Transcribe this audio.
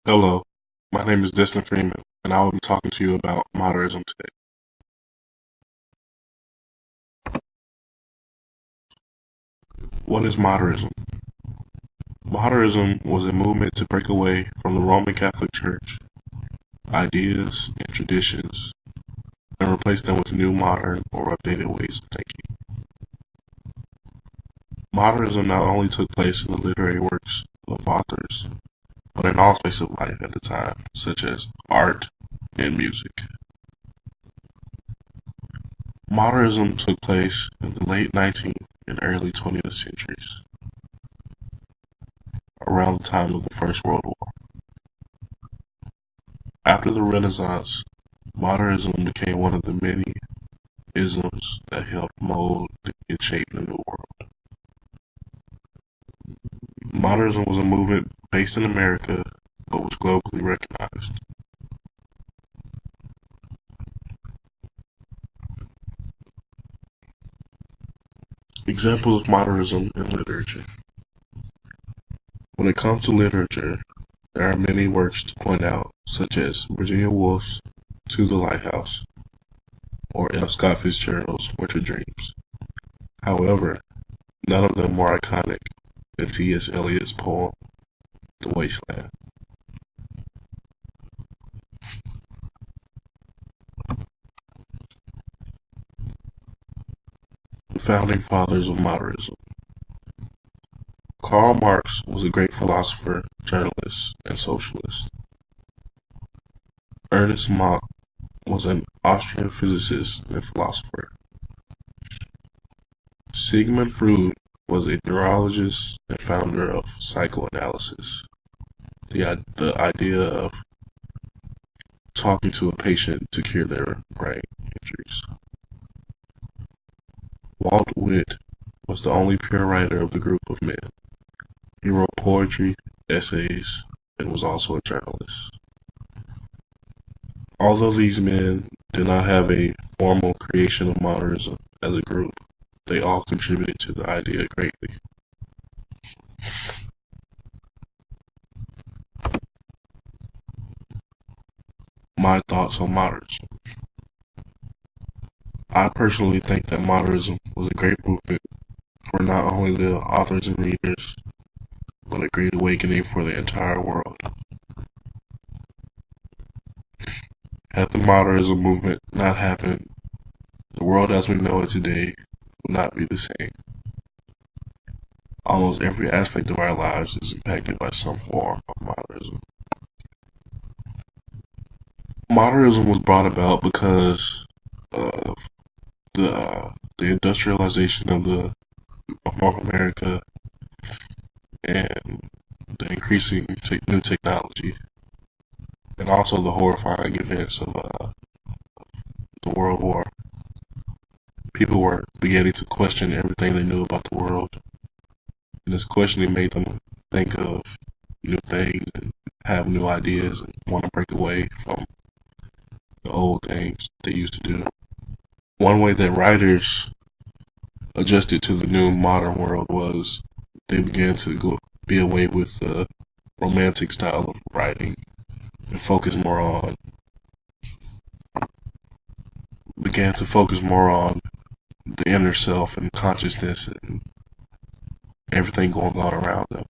Hello, my name is Destin Freeman, and I will be talking to you about modernism today. What is modernism? Modernism was a movement to break away from the Roman Catholic Church ideas and traditions and replace them with new modern or updated ways of thinking. Modernism not only took place in the literary works of authors, but in all spaces of life at the time, such as art and music. Modernism took place in the late 19th and early 20th centuries, around the time of the First World War. After the Renaissance, modernism became one of the many isms that helped mold and shape the New World. Modernism was a movement based in America but was globally recognized. Examples of modernism in literature. When it comes to literature, there are many works to point out, such as Virginia Woolf's To the Lighthouse or F. Scott Fitzgerald's Winter Dreams. However, none of them more iconic than T.S. Eliot's poem, The Wasteland. The founding fathers of modernism. Karl Marx was a great philosopher, journalist, and socialist. Ernst Mach was an Austrian physicist and philosopher. Sigmund Freud was a neurologist and founder of psychoanalysis. The idea of talking to a patient to cure their brain injuries. Walt Whit was the only pure writer of the group of men. He wrote poetry, essays, and was also a journalist. Although these men did not have a formal creation of modernism as a group, they all contributed to the idea greatly. My thoughts on modernism. I personally think that modernism was a great movement for not only the authors and readers, but a great awakening for the entire world. Had the modernism movement not happened, the world as we know it today would not be the same. Almost every aspect of our lives is impacted by some form of modernism. Modernism was brought about because of the industrialization of North America and the increasing new technology, and also the horrifying events of the World War. People were beginning to question everything they knew about the world, and this questioning made them think of new things and have new ideas and want to break away from the old things they used to do. One way that writers adjusted to the new modern world was they began to be away with the romantic style of writing and began to focus more on the inner self and consciousness and everything going on around them.